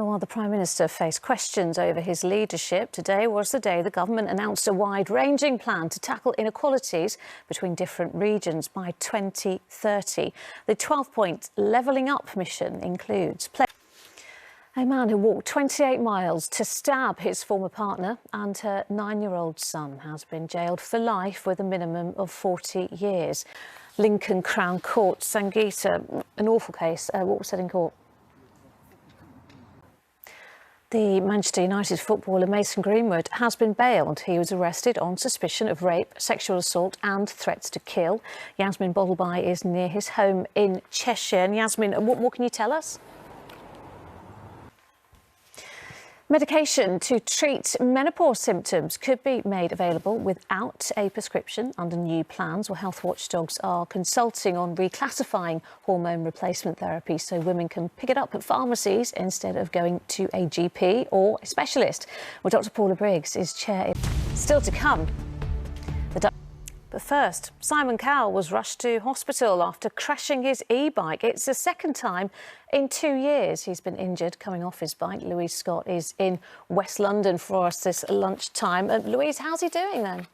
While the Prime Minister faced questions over his leadership, today was the day the government announced a wide-ranging plan to tackle inequalities between different regions by 2030. The 12-point Levelling Up mission includes a man who walked 28 miles to stab his former partner and her 9-year-old son has been jailed for life with a minimum of 40 years. Lincoln Crown Court, Sangeeta, an awful case. What was said in court? The Manchester United footballer Mason Greenwood has been bailed. He was arrested on suspicion of rape, sexual assault and threats to kill. Yasmin Bottleby is near his home in Cheshire. And Yasmin, what more can you tell us? Medication to treat menopause symptoms could be made available without a prescription under new plans. Well, health watchdogs are consulting on reclassifying hormone replacement therapy so women can pick it up at pharmacies instead of going to a GP or a specialist. Well, Dr. Paula Briggs is chair. Still to come. But first, Simon Cowell was rushed to hospital after crashing his e-bike. It's the second time in 2 years he's been injured coming off his bike. Louise Scott is in West London for us this lunchtime. Louise, how's he doing then?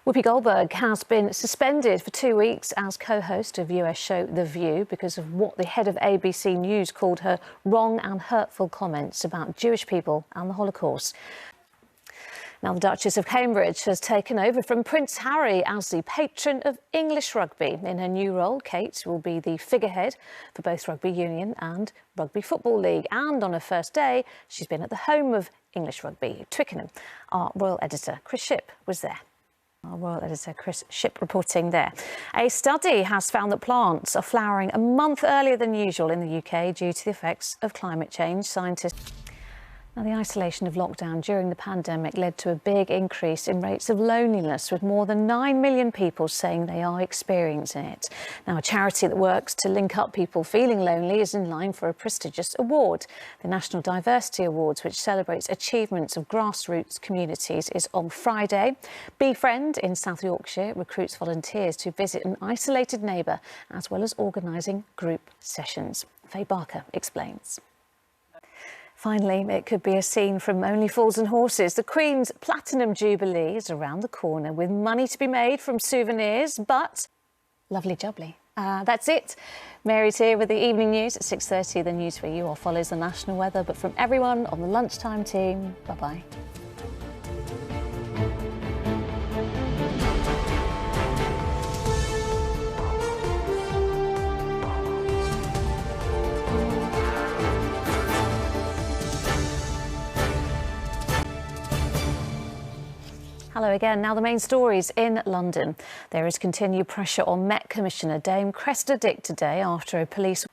Whoopi Goldberg has been suspended for 2 weeks as co-host of US show The View because of what the head of ABC News called her wrong and hurtful comments about Jewish people and the Holocaust. Now, the Duchess of Cambridge has taken over from Prince Harry as the patron of English rugby. In her new role, Kate will be the figurehead for both Rugby Union and Rugby Football League. And on her first day, she's been at the home of English rugby, Twickenham. Our royal editor, Chris Shipp, was there. Our royal editor, Chris Shipp, reporting there. A study has found that plants are flowering a month earlier than usual in the UK due to the effects of climate change. Scientists... Now, the isolation of lockdown during the pandemic led to a big increase in rates of loneliness, with more than 9 million people saying they are experiencing it. Now, a charity that works to link up people feeling lonely is in line for a prestigious award. The National Diversity Awards, which celebrates achievements of grassroots communities, is on Friday. Befriend in South Yorkshire recruits volunteers to visit an isolated neighbour, as well as organising group sessions. Faye Barker explains. Finally, it could be a scene from Only Fools and Horses. The Queen's Platinum Jubilee is around the corner with money to be made from souvenirs, but lovely jubbly. That's it. Mary's here with the evening news at 6:30. The news for you all follows the national weather, but from everyone on the lunchtime team, bye-bye. Hello again. Now, the main stories in London. There is continued pressure on Met Commissioner Dame Cressida Dick today after a police...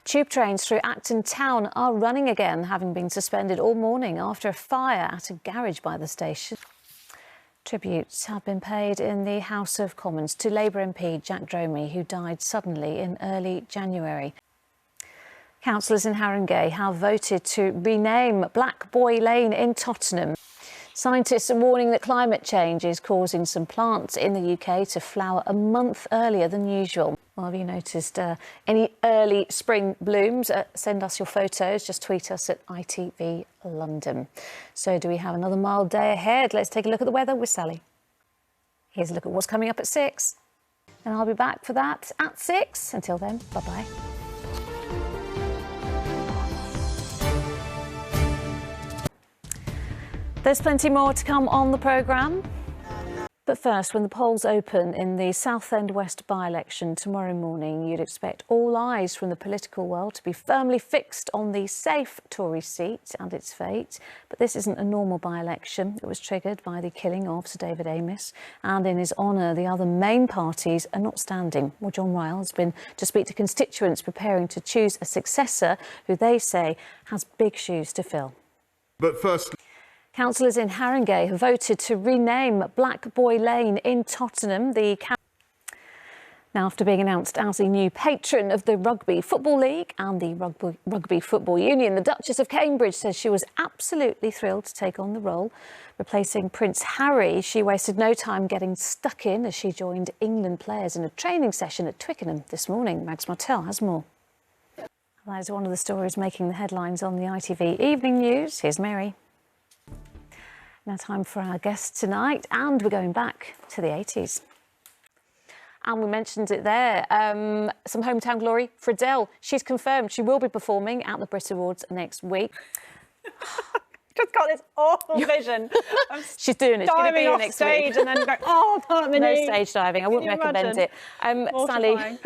Tube trains through Acton Town are running again, having been suspended all morning after a fire at a garage by the station. Tributes have been paid in the House of Commons to Labour MP Jack Dromey, who died suddenly in early January. Councillors in Haringey have voted to rename Black Boy Lane in Tottenham. Scientists are warning that climate change is causing some plants in the UK to flower a month earlier than usual. Well, have you noticed any early spring blooms? Send us your photos. Just tweet us at ITV London. So do we have another mild day ahead? Let's take a look at the weather with Sally. Here's a look at what's coming up at 6. And I'll be back for that at 6. Until then, bye-bye. There's plenty more to come on the programme. But first, when the polls open in the Southend West by-election tomorrow morning, you'd expect all eyes from the political world to be firmly fixed on the safe Tory seat and its fate. But this isn't a normal by-election. It was triggered by the killing of Sir David Amess, and in his honour, the other main parties are not standing. Well, John Ryle has been to speak to constituents preparing to choose a successor who they say has big shoes to fill. But first... Councillors in Haringey have voted to rename Black Boy Lane in Tottenham. Now, after being announced as the new patron of the Rugby Football League and the Rugby Football Union, the Duchess of Cambridge says she was absolutely thrilled to take on the role. Replacing Prince Harry, she wasted no time getting stuck in as she joined England players in a training session at Twickenham this morning. Mags Martell has more. That is one of the stories making the headlines on the ITV Evening News. Here's Mary. Now time for our guest tonight, and we're going back to the 80s. And we mentioned it there, some hometown glory for Adele. She's confirmed she will be performing at the Brit Awards next week. Just got this awful vision. She's doing it. She's going to be here next stage week. and then going, oh, Harmony. No stage diving. I wouldn't recommend it. Sally,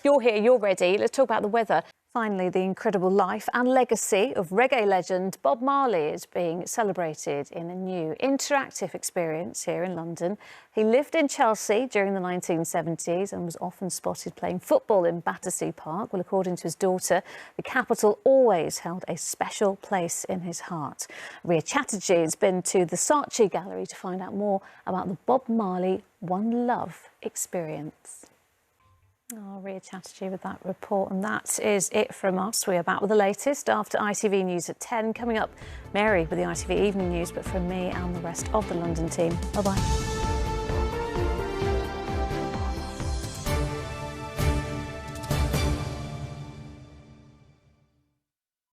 you're here. You're ready. Let's talk about the weather. Finally, the incredible life and legacy of reggae legend Bob Marley is being celebrated in a new interactive experience here in London. He lived in Chelsea during the 1970s and was often spotted playing football in Battersea Park. Well, according to his daughter, the capital always held a special place in his heart. Ria Chatterjee has been to the Saatchi Gallery to find out more about the Bob Marley One Love experience. Oh, Ria Chatterjee with that report, and that is it from us. We're back with the latest after ITV News at 10. Coming up, Mary with the ITV Evening News, but from me and the rest of the London team. Bye-bye.